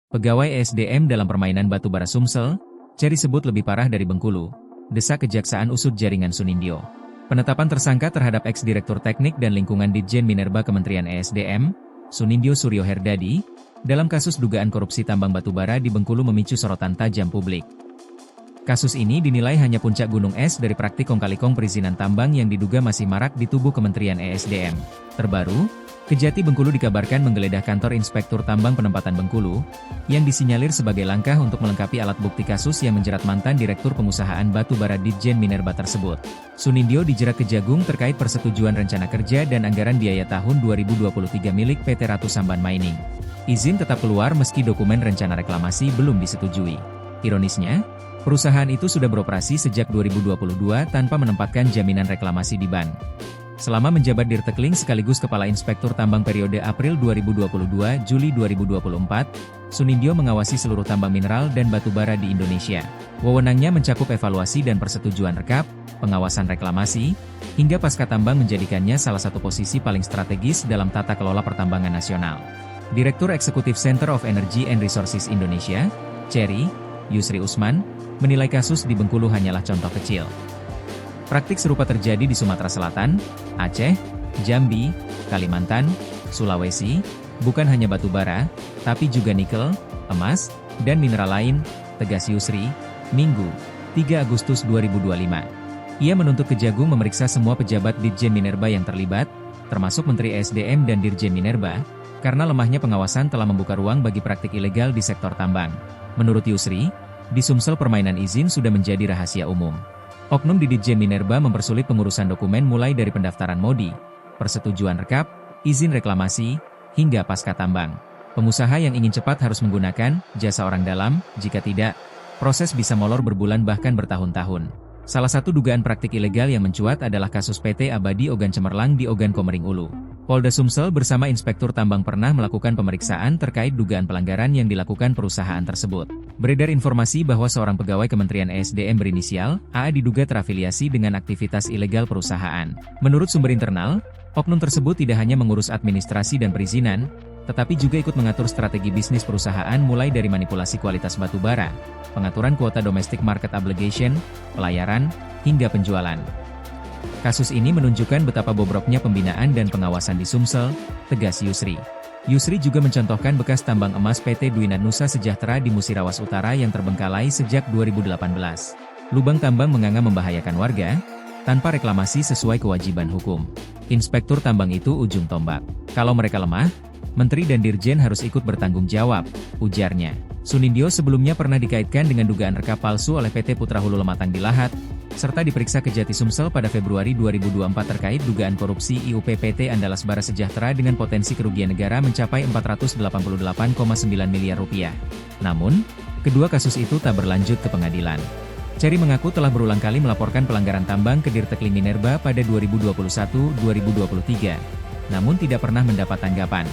Pegawai ESDM dalam permainan batubara Sumsel, Cherry sebut lebih parah dari Bengkulu, desak Kejaksaan usut jaringan Sunindyo. Penetapan tersangka terhadap ex-direktur teknik dan lingkungan Ditjen Minerba Kementerian ESDM, Sunindyo Suryo Herdadi, dalam kasus dugaan korupsi tambang batubara di Bengkulu memicu sorotan tajam publik. Kasus ini dinilai hanya puncak gunung es dari praktik kong-kali-kong perizinan tambang yang diduga masih marak di tubuh Kementerian ESDM. Terbaru, Kejati Bengkulu dikabarkan menggeledah kantor Inspektur Tambang Penempatan Bengkulu, yang disinyalir sebagai langkah untuk melengkapi alat bukti kasus yang menjerat mantan Direktur Pengusahaan Batubara Ditjen Minerba tersebut. Sunindyo dijerat Kejagung terkait persetujuan rencana kerja dan anggaran biaya tahun 2023 milik PT Ratu Samban Mining. Izin tetap keluar meski dokumen rencana reklamasi belum disetujui. Ironisnya, perusahaan itu sudah beroperasi sejak 2022 tanpa menempatkan jaminan reklamasi di ban. Selama menjabat Dirtekling sekaligus Kepala Inspektur Tambang periode April 2022 Juli 2024, Sunindyo mengawasi seluruh tambang mineral dan batubara di Indonesia. Wewenangnya mencakup evaluasi dan persetujuan rekap, pengawasan reklamasi, hingga pasca tambang menjadikannya salah satu posisi paling strategis dalam tata kelola pertambangan nasional. Direktur Eksekutif Center of Energy and Resources Indonesia, Cherry, Yusri Usman, menilai kasus di Bengkulu hanyalah contoh kecil. Praktik serupa terjadi di Sumatera Selatan, Aceh, Jambi, Kalimantan, Sulawesi, bukan hanya batubara, tapi juga nikel, emas, dan mineral lain, tegas Yusri, Minggu, 3 Agustus 2025. Ia menuntut Kejagung memeriksa semua pejabat Ditjen Minerba yang terlibat, termasuk Menteri ESDM dan Dirjen Minerba, karena lemahnya pengawasan telah membuka ruang bagi praktik ilegal di sektor tambang. Menurut Yusri, di Sumsel permainan izin sudah menjadi rahasia umum. Oknum di Ditjen Minerba mempersulit pengurusan dokumen mulai dari pendaftaran MODI, persetujuan rekap, izin reklamasi, hingga pasca tambang. Pengusaha yang ingin cepat harus menggunakan jasa orang dalam, jika tidak, proses bisa molor berbulan bahkan bertahun-tahun. Salah satu dugaan praktik ilegal yang mencuat adalah kasus PT Abadi Ogan Cemerlang di Ogan Komering Ulu. Polda Sumsel bersama Inspektur Tambang pernah melakukan pemeriksaan terkait dugaan pelanggaran yang dilakukan perusahaan tersebut. Beredar informasi bahwa seorang pegawai Kementerian ESDM berinisial A diduga terafiliasi dengan aktivitas ilegal perusahaan. Menurut sumber internal, oknum tersebut tidak hanya mengurus administrasi dan perizinan, tetapi juga ikut mengatur strategi bisnis perusahaan mulai dari manipulasi kualitas batubara, pengaturan kuota domestic market obligation, pelayaran, hingga penjualan. Kasus ini menunjukkan betapa bobroknya pembinaan dan pengawasan di Sumsel, tegas Yusri. Yusri juga mencontohkan bekas tambang emas PT Dwina Nusa Sejahtera di Musirawas Utara yang terbengkalai sejak 2018. Lubang tambang menganga membahayakan warga, tanpa reklamasi sesuai kewajiban hukum. Inspektur tambang itu ujung tombak. Kalau mereka lemah, Menteri dan Dirjen harus ikut bertanggung jawab, ujarnya. Sunindyo sebelumnya pernah dikaitkan dengan dugaan rekap palsu oleh PT Putra Hulu Lematang di Lahat, serta diperiksa Kejati Sumsel pada Februari 2024 terkait dugaan korupsi IUP PT Andalas Bara Sejahtera dengan potensi kerugian negara mencapai 488,9 miliar rupiah. Namun, kedua kasus itu tak berlanjut ke pengadilan. Cherry mengaku telah berulang kali melaporkan pelanggaran tambang ke Dirtekling Minerba pada 2021-2023, namun tidak pernah mendapat tanggapan.